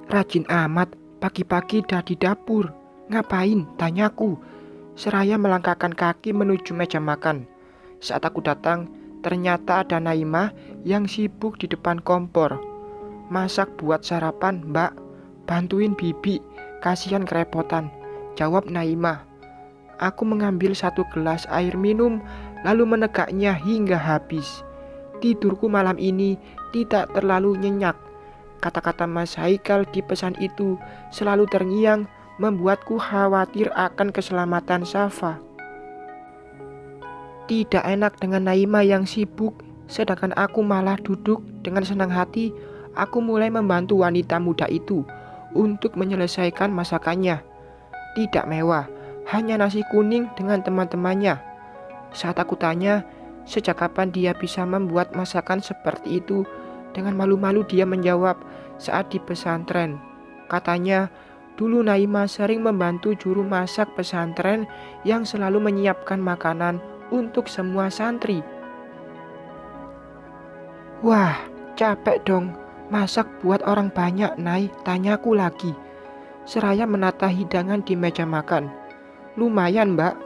Rajin amat, pagi-pagi dah di dapur. Ngapain? Tanyaku. Seraya melangkahkan kaki menuju meja makan. Saat aku datang, ternyata ada Naimah yang sibuk di depan kompor. Masak buat sarapan, Mbak. Bantuin bibi, kasihan kerepotan, jawab Naimah. Aku mengambil satu gelas air minum, lalu menegaknya hingga habis. Tidurku malam ini tidak terlalu nyenyak. Kata-kata Mas Haikal di pesan itu selalu terngiang, membuatku khawatir akan keselamatan Safa. Tidak enak dengan Naimah yang sibuk, sedangkan aku malah duduk dengan senang hati. Aku mulai membantu wanita muda itu untuk menyelesaikan masakannya. Tidak mewah, hanya nasi kuning dengan teman-temannya. Saat aku tanya, sejak kapan dia bisa membuat masakan seperti itu, dengan malu-malu dia menjawab, saat di pesantren. Katanya, dulu Naimah sering membantu juru masak pesantren yang selalu menyiapkan makanan untuk semua santri. Wah, capek dong. Masak buat orang banyak, Nay, tanyaku lagi. Seraya menata hidangan di meja makan. Lumayan, Mbak,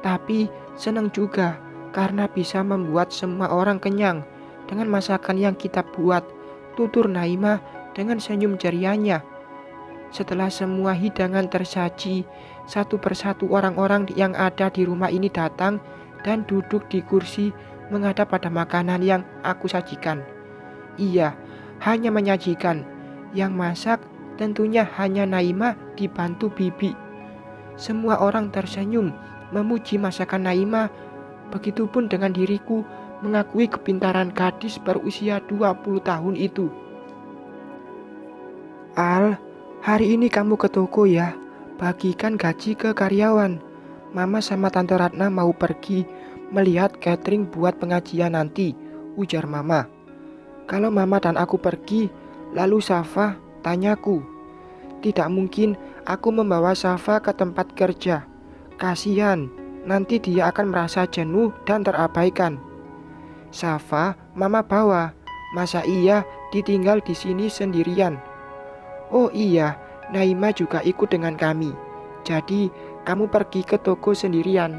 tapi senang juga karena bisa membuat semua orang kenyang dengan masakan yang kita buat, tutur Naimah dengan senyum cerianya. Setelah semua hidangan tersaji, satu persatu orang-orang yang ada di rumah ini datang dan duduk di kursi menghadap pada makanan yang aku sajikan. Iya, hanya menyajikan. Yang masak tentunya hanya Naimah dibantu bibi. Semua orang tersenyum memuji masakan Naimah. Begitupun dengan diriku mengakui kepintaran gadis berusia 20 tahun itu. Al, hari ini kamu ke toko ya. Bagikan gaji ke karyawan. Mama sama Tante Ratna mau pergi melihat catering buat pengajian nanti, ujar Mama. Kalau Mama dan aku pergi, lalu Safa, tanyaku. Tidak mungkin aku membawa Safa ke tempat kerja. Kasihan, nanti dia akan merasa jenuh dan terabaikan. Safa, Mama bawa. Masa iya ditinggal di sini sendirian? Oh iya, Naimah juga ikut dengan kami. Jadi, kamu pergi ke toko sendirian.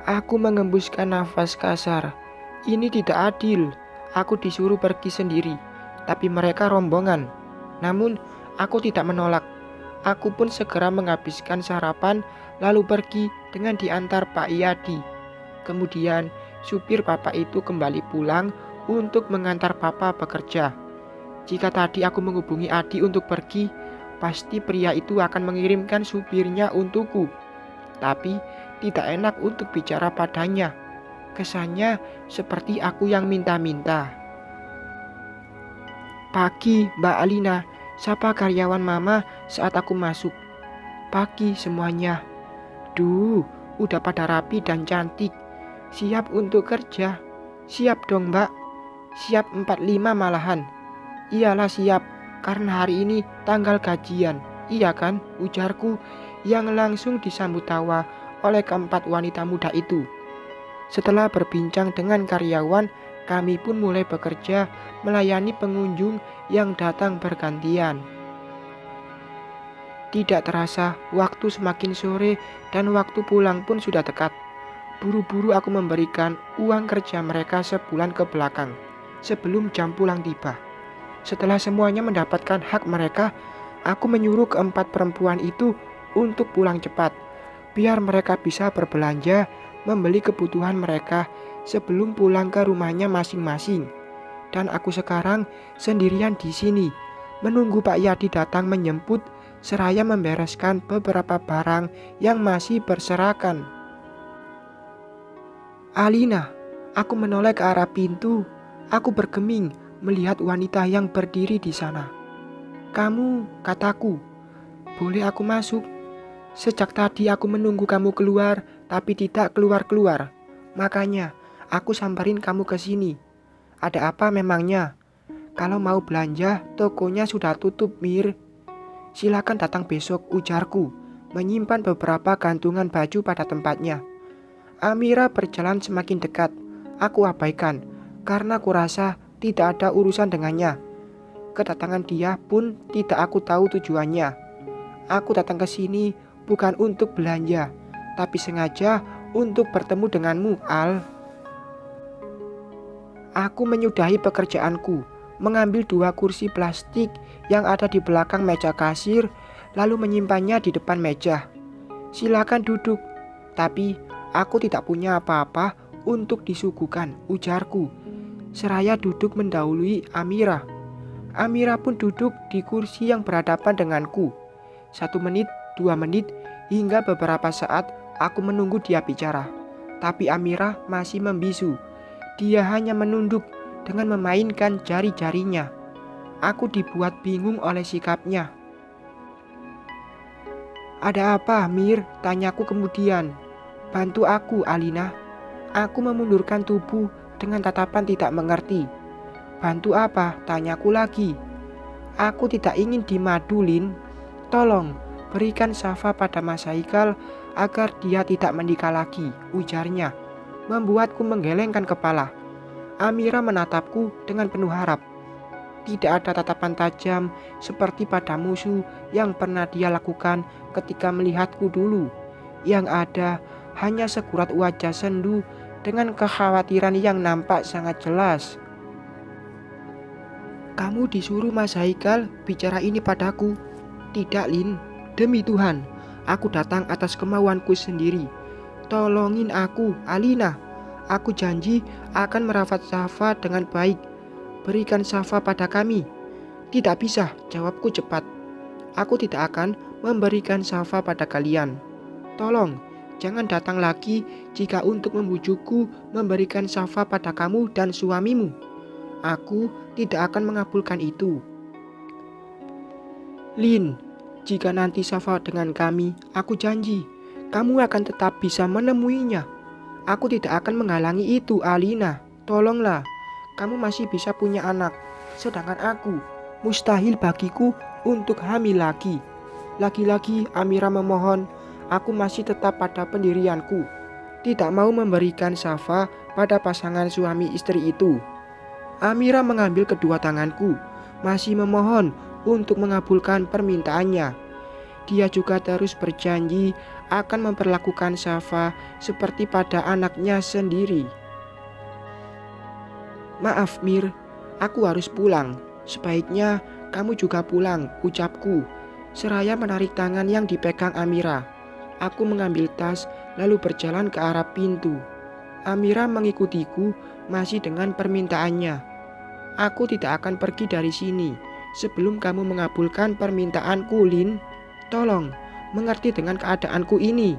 Aku mengembuskan nafas kasar. Ini tidak adil. Aku disuruh pergi sendiri, tapi mereka rombongan. Namun, aku tidak menolak. Aku pun segera menghabiskan sarapan, lalu pergi dengan diantar Pak Iyadi. Kemudian, supir Papa itu kembali pulang untuk mengantar Papa bekerja. Jika tadi aku menghubungi Adi untuk pergi, pasti pria itu akan mengirimkan supirnya untukku. Tapi, tidak enak untuk bicara padanya. Kesannya seperti aku yang minta-minta. Pagi, Mbak Alina, sapa karyawan Mama saat aku masuk. Pagi semuanya. Duh, udah pada rapi dan cantik. Siap untuk kerja? Siap dong, Mbak. Siap 45 malahan. Iyalah siap, karena hari ini tanggal gajian. Iya kan, ujarku yang langsung disambut tawa oleh keempat wanita muda itu. Setelah berbincang dengan karyawan, kami pun mulai bekerja melayani pengunjung yang datang bergantian. Tidak terasa, waktu semakin sore dan waktu pulang pun sudah dekat. Buru-buru aku memberikan uang kerja mereka sebulan ke belakang, sebelum jam pulang tiba. Setelah semuanya mendapatkan hak mereka, aku menyuruh keempat perempuan itu untuk pulang cepat, biar mereka bisa berbelanja, membeli kebutuhan mereka sebelum pulang ke rumahnya masing-masing. Dan aku sekarang sendirian di sini, menunggu Pak Yadi datang menjemput, seraya membereskan beberapa barang yang masih berserakan. Alina, aku menoleh ke arah pintu. Aku bergeming melihat wanita yang berdiri di sana. Kamu, kataku, boleh aku masuk? Sejak tadi aku menunggu kamu keluar, tapi tidak keluar-keluar. Makanya, aku samperin kamu ke sini. Ada apa memangnya? Kalau mau belanja, tokonya sudah tutup, Mir. Silakan datang besok, ujarku, menyimpan beberapa gantungan baju pada tempatnya. Amira berjalan semakin dekat. Aku abaikan, karena kurasa tidak ada urusan dengannya. Kedatangan dia pun tidak aku tahu tujuannya. Aku datang ke sini bukan untuk belanja, tapi sengaja untuk bertemu denganmu, Al. Aku menyudahi pekerjaanku, mengambil 2 kursi plastik yang ada di belakang meja kasir, lalu menyimpannya di depan meja. Silakan duduk, tapi aku tidak punya apa-apa untuk disuguhkan, ujarku. Seraya duduk mendahului Amira. Amira pun duduk di kursi yang berhadapan denganku. 1 menit, 2 menit, hingga beberapa saat aku menunggu dia bicara. Tapi Amira masih membisu. Dia hanya menunduk dengan memainkan jari-jarinya. Aku dibuat bingung oleh sikapnya. Ada apa, Mir? Tanyaku kemudian. Bantu aku, Alina. Aku memundurkan tubuh dengan tatapan tidak mengerti. Bantu apa? Tanyaku lagi. Aku tidak ingin dimadu, Lin. Tolong, berikan Safa pada Mas Haikal agar dia tidak menikah lagi, ujarnya. Membuatku menggelengkan kepala. Amira menatapku dengan penuh harap. Tidak ada tatapan tajam seperti pada musuh yang pernah dia lakukan ketika melihatku dulu. Yang ada hanya sekurat wajah sendu dengan kekhawatiran yang nampak sangat jelas. Kamu disuruh Mas Haikal bicara ini padaku. Tidak, Lin. Demi Tuhan, aku datang atas kemauanku sendiri. Tolongin aku, Alina. Aku janji akan merawat Safa dengan baik. Berikan Safa pada kami. Tidak bisa, jawabku cepat. Aku tidak akan memberikan Safa pada kalian. Tolong, jangan datang lagi jika untuk membujukku memberikan Safa pada kamu dan suamimu. Aku tidak akan mengabulkan itu. Lin, jika nanti Safa dengan kami, aku janji, kamu akan tetap bisa menemuinya. Aku tidak akan menghalangi itu, Alina. Tolonglah, kamu masih bisa punya anak. Sedangkan aku, mustahil bagiku untuk hamil lagi. Lagi-lagi Amira memohon, aku masih tetap pada pendirianku. Tidak mau memberikan Safa pada pasangan suami istri itu. Amira mengambil kedua tanganku, masih memohon untuk mengabulkan permintaannya. Dia juga terus berjanji akan memperlakukan Safa seperti pada anaknya sendiri. Maaf, Mir, aku harus pulang. Sebaiknya kamu juga pulang, ucapku, seraya menarik tangan yang dipegang Amira. Aku mengambil tas lalu berjalan ke arah pintu. Amira mengikutiku masih dengan permintaannya. Aku tidak akan pergi dari sini sebelum kamu mengabulkan permintaanku, Lin. Tolong, mengerti dengan keadaanku ini.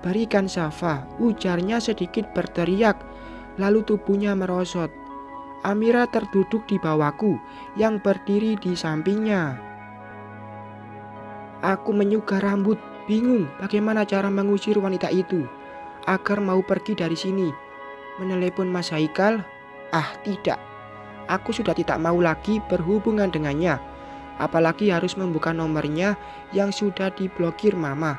Berikan Safa, ujarnya sedikit berteriak, lalu tubuhnya merosot. Amira terduduk di bawahku yang berdiri di sampingnya. Aku menyugar rambut, bingung bagaimana cara mengusir wanita itu agar mau pergi dari sini. Menelepon Mas Haikal? Ah, tidak. Aku sudah tidak mau lagi berhubungan dengannya. Apalagi harus membuka nomornya yang sudah diblokir Mama.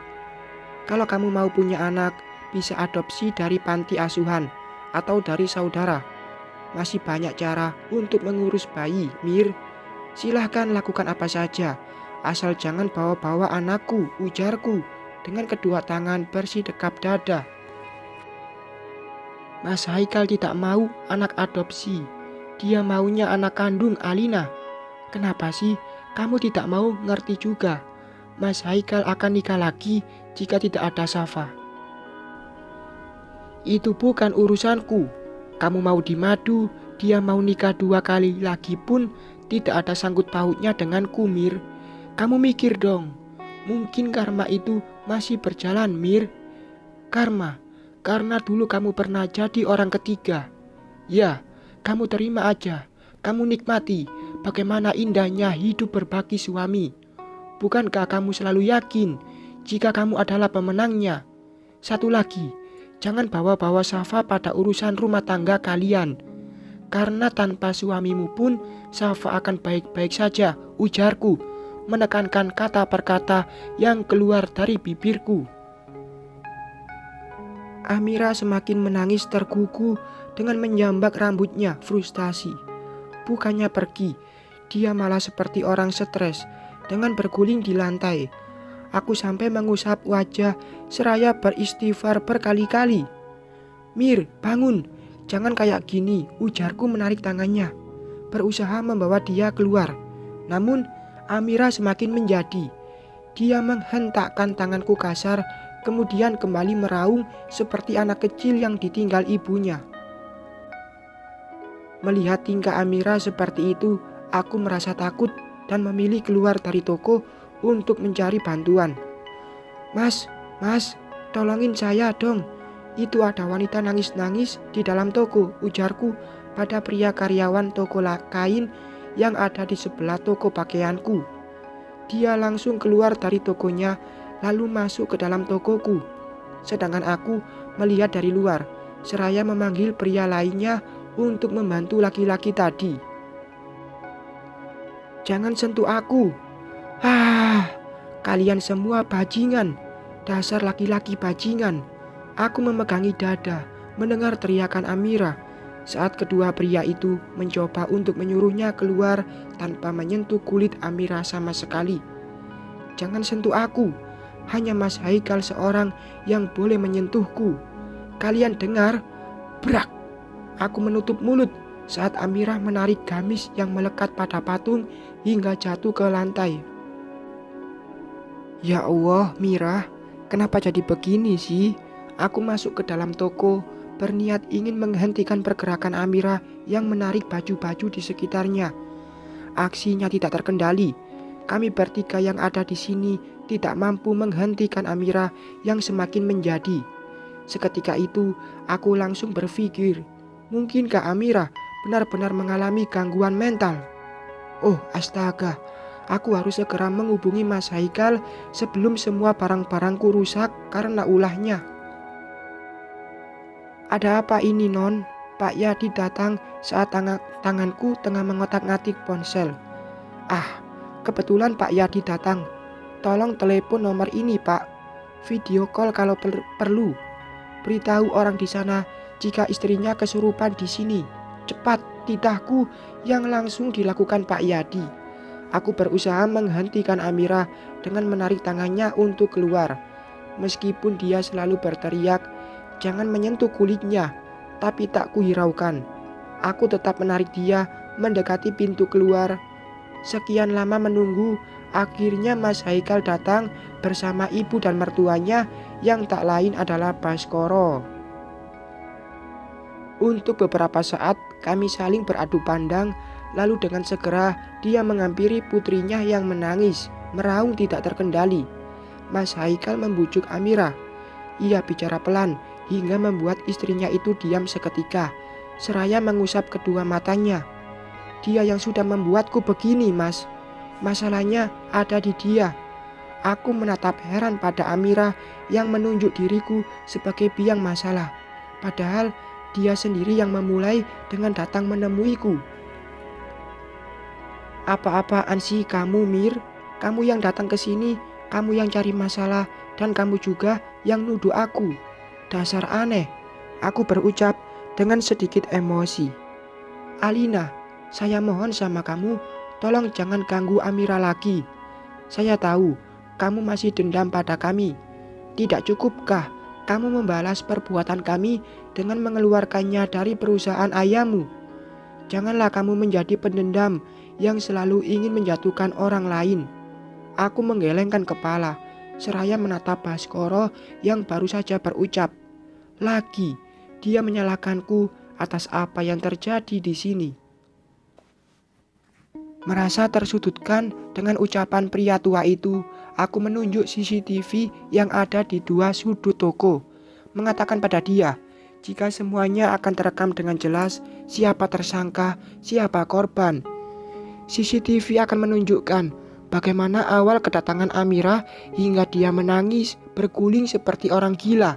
Kalau kamu mau punya anak, bisa adopsi dari panti asuhan atau dari saudara. Masih banyak cara untuk mengurus bayi, Mir. Silahkan lakukan apa saja, asal jangan bawa-bawa anakku, ujarku dengan kedua tangan bersidekap dada. Mas Haikal tidak mau anak adopsi. Dia maunya anak kandung, Alina. Kenapa sih kamu tidak mau ngerti juga? Mas Haikal akan nikah lagi jika tidak ada Safa. Itu bukan urusanku. Kamu mau dimadu, dia mau nikah 2 kali lagi pun tidak ada sangkut pautnya denganku, Mir. Kamu mikir dong. Mungkin karma itu masih berjalan, Mir. Karma, karena dulu kamu pernah jadi orang ketiga. Ya, kamu terima aja. Kamu nikmati bagaimana indahnya hidup berbagi suami. Bukankah kamu selalu yakin jika kamu adalah pemenangnya? Satu lagi, jangan bawa-bawa Safa pada urusan rumah tangga kalian. Karena tanpa suamimu pun Safa akan baik-baik saja, ujarku, menekankan kata per kata yang keluar dari bibirku. Amira semakin menangis tergugu dengan menjambak rambutnya frustasi. Bukannya pergi, Dia malah seperti orang stres dengan berguling di lantai. Aku sampai mengusap wajah seraya beristighfar berkali-kali. "Mir, bangun, jangan kayak gini," ujarku menarik tangannya, berusaha membawa dia keluar. Namun Amira semakin menjadi. Dia menghentakkan tanganku kasar, kemudian kembali meraung seperti anak kecil yang ditinggal ibunya. Melihat tingkah Amira seperti itu, aku merasa takut dan memilih keluar dari toko untuk mencari bantuan. Mas, tolongin saya dong. Itu ada wanita nangis-nangis di dalam toko," ujarku pada pria karyawan toko kain yang ada di sebelah toko pakaianku. Dia langsung keluar dari tokonya lalu masuk ke dalam tokoku. Sedangkan aku melihat dari luar, seraya memanggil pria lainnya untuk membantu laki-laki tadi. "Jangan sentuh aku." Kalian semua bajingan. Dasar laki-laki bajingan. Aku memegangi dada mendengar teriakan Amira saat kedua pria itu mencoba untuk menyuruhnya keluar tanpa menyentuh kulit Amira sama sekali. "Jangan sentuh aku. Hanya Mas Haikal seorang yang boleh menyentuhku. Kalian dengar?" Brak! Aku menutup mulut saat Amira menarik gamis yang melekat pada patung hingga jatuh ke lantai. "Ya Allah, Mira, kenapa jadi begini sih?" Aku masuk ke dalam toko, berniat ingin menghentikan pergerakan Amira yang menarik baju-baju di sekitarnya. Aksinya tidak terkendali. Kami bertiga yang ada di sini tidak mampu menghentikan Amira yang semakin menjadi. Seketika itu, aku langsung berpikir, mungkinkah Amira benar-benar mengalami gangguan mental? Oh astaga, aku harus segera menghubungi Mas Haikal sebelum semua barang-barangku rusak karena ulahnya. "Ada apa ini, Non?" Pak Yadi datang saat tanganku tengah mengotak-ngatik ponsel. Kebetulan Pak Yadi datang. "Tolong telepon nomor ini, Pak. Video call kalau perlu. Beritahu orang di sana jika istrinya kesurupan di sini. Cepat!" titahku yang langsung dilakukan Pak Yadi. Aku berusaha menghentikan Amira dengan menarik tangannya untuk keluar. Meskipun dia selalu berteriak, "Jangan menyentuh kulitnya," tapi tak kuhiraukan. Aku tetap menarik dia mendekati pintu keluar. Sekian lama menunggu, akhirnya Mas Haikal datang bersama ibu dan mertuanya yang tak lain adalah Baskoro. Untuk beberapa saat kami saling beradu pandang, lalu dengan segera dia menghampiri putrinya yang menangis, meraung tidak terkendali. Mas Haikal membujuk Amira. Ia bicara pelan hingga membuat istrinya itu diam seketika, seraya mengusap kedua matanya. "Dia yang sudah membuatku begini, Mas. Masalahnya ada di dia." Aku menatap heran pada Amira yang menunjuk diriku sebagai biang masalah. Padahal dia sendiri yang memulai dengan datang menemuiku. "Apa-apaan sih kamu, Mir? Kamu yang datang ke sini, kamu yang cari masalah, dan kamu juga yang nuduh aku. Dasar aneh," aku berucap dengan sedikit emosi. "Alina, saya mohon sama kamu, tolong jangan ganggu Amira lagi. Saya tahu kamu masih dendam pada kami. Tidak cukupkah kamu membalas perbuatan kami dengan mengeluarkannya dari perusahaan ayahmu? Janganlah kamu menjadi pendendam yang selalu ingin menjatuhkan orang lain." Aku menggelengkan kepala, seraya menatap Baskoro yang baru saja berucap. Lagi, dia menyalahkanku atas apa yang terjadi di sini. Merasa tersudutkan dengan ucapan pria tua itu, aku menunjuk CCTV yang ada di dua sudut toko, mengatakan pada dia, jika semuanya akan terekam dengan jelas siapa tersangka, siapa korban. CCTV akan menunjukkan bagaimana awal kedatangan Amira hingga dia menangis, berguling seperti orang gila.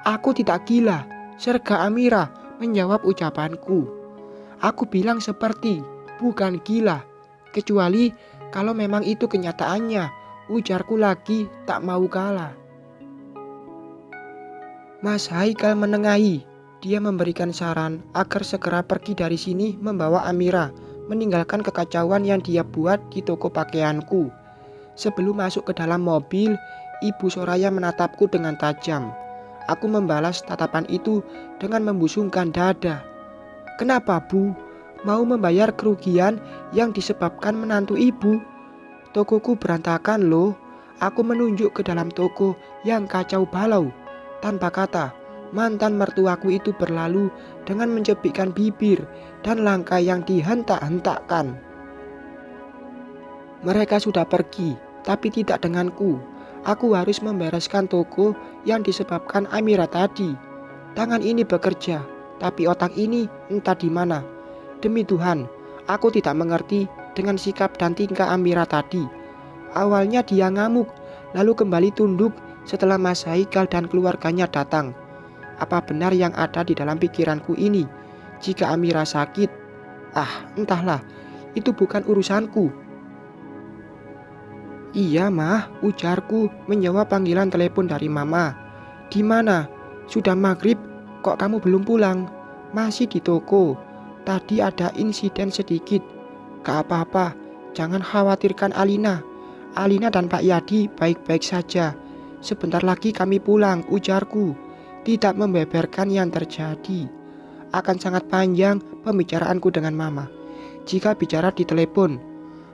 "Aku tidak gila," serga Amira menjawab ucapanku. "Aku bilang seperti, bukan gila. Kecuali kalau memang itu kenyataannya," ujarku lagi tak mau kalah. Mas Haikal menengahi. Dia memberikan saran agar segera pergi dari sini membawa Amira meninggalkan kekacauan yang dia buat di toko pakaianku. Sebelum masuk ke dalam mobil, Ibu Soraya menatapku dengan tajam. Aku membalas tatapan itu dengan membusungkan dada. "Kenapa, Bu? Mau membayar kerugian yang disebabkan menantu Ibu? Tokoku berantakan loh." Aku menunjuk ke dalam toko yang kacau balau. Tanpa kata, mantan mertuaku itu berlalu dengan mencepikkan bibir dan langkah yang dihentak-hentakkan. Mereka sudah pergi, tapi tidak denganku. Aku harus membereskan toko yang disebabkan Amira tadi. Tangan ini bekerja, tapi otak ini entah di mana. Demi Tuhan, aku tidak mengerti dengan sikap dan tingkah Amira tadi. Awalnya dia ngamuk, lalu kembali tunduk setelah Mas Haikal dan keluarganya datang. Apa benar yang ada di dalam pikiranku ini? Jika Amira sakit, entahlah, itu bukan urusanku. "Iya, Mah," ujarku menjawab panggilan telepon dari Mama. "Di mana? Sudah maghrib, kok kamu belum pulang?" "Masih di toko. Tadi ada insiden sedikit." "Gak apa-apa, jangan khawatirkan Alina. Alina dan Pak Yadi baik-baik saja. Sebentar lagi kami pulang," ujarku, tidak membeberkan yang terjadi. Akan sangat panjang pembicaraanku dengan Mama jika bicara di telepon.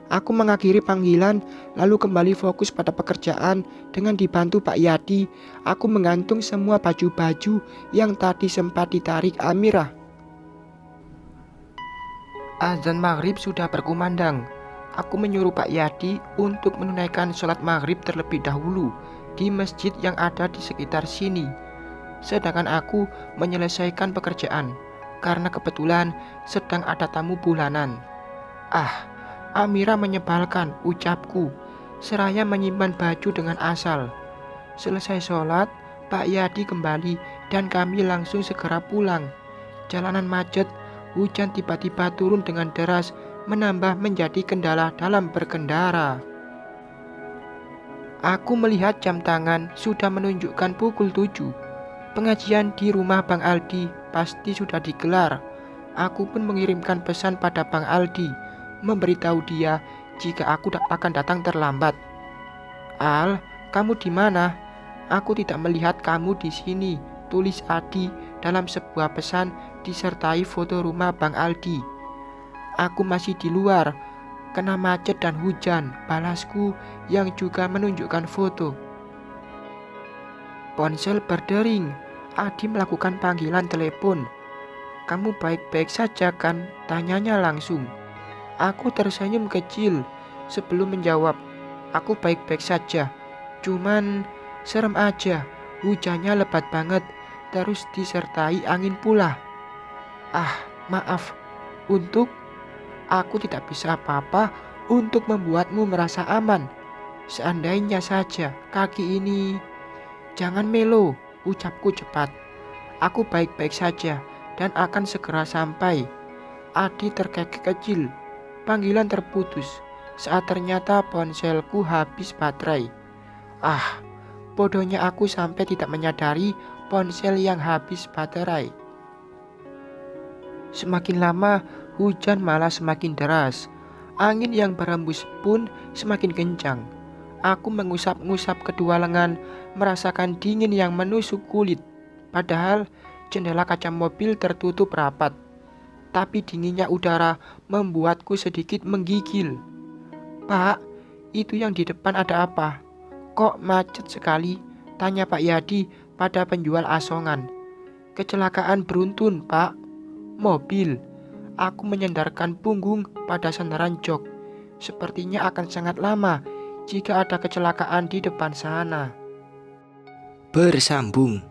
Aku mengakhiri panggilan lalu kembali fokus pada pekerjaan. Dengan dibantu Pak Yadi, aku menggantung semua baju-baju yang tadi sempat ditarik Amira. Azan maghrib sudah berkumandang. Aku menyuruh Pak Yadi untuk menunaikan sholat maghrib terlebih dahulu di masjid yang ada di sekitar sini. Sedangkan aku menyelesaikan pekerjaan karena kebetulan sedang ada tamu bulanan. Amira menyebalkan, ucapku, seraya menyimpan baju dengan asal. Selesai sholat, Pak Yadi kembali dan kami langsung segera pulang. Jalanan macet, hujan tiba-tiba turun dengan deras, menambah menjadi kendala dalam berkendara. Aku melihat jam tangan sudah menunjukkan pukul 7. Pengajian di rumah Bang Aldi pasti sudah digelar. Aku pun mengirimkan pesan pada Bang Aldi, memberitahu dia jika aku akan datang terlambat. "Al, kamu di mana? Aku tidak melihat kamu di sini," tulis Adi dalam sebuah pesan disertai foto rumah Bang Aldi. "Aku masih di luar, kena macet dan hujan," balasku yang juga menunjukkan foto. Ponsel berdering. Adi melakukan panggilan telepon. "Kamu baik-baik saja kan?" tanyanya langsung. Aku tersenyum kecil sebelum menjawab, "Aku baik-baik saja, cuman serem aja, hujannya lebat banget, terus disertai angin pula." Maaf, untuk aku tidak bisa apa-apa untuk membuatmu merasa aman. Seandainya saja kaki ini..." "Jangan melo," ucapku cepat. "Aku baik-baik saja dan akan segera sampai." Adi terkekeh kecil. Panggilan terputus saat ternyata ponselku habis baterai. Bodohnya aku sampai tidak menyadari ponsel yang habis baterai. Semakin lama, hujan malah semakin deras. Angin yang berembus pun semakin kencang. Aku mengusap-ngusap kedua lengan, merasakan dingin yang menusuk kulit. Padahal jendela kaca mobil tertutup rapat. Tapi dinginnya udara membuatku sedikit menggigil. "Pak, itu yang di depan ada apa? Kok macet sekali?" tanya Pak Yadi pada penjual asongan. "Kecelakaan beruntun, Pak." "Mobil?" Aku menyandarkan punggung pada sandaran jok. Sepertinya akan sangat lama jika ada kecelakaan di depan sana. Bersambung.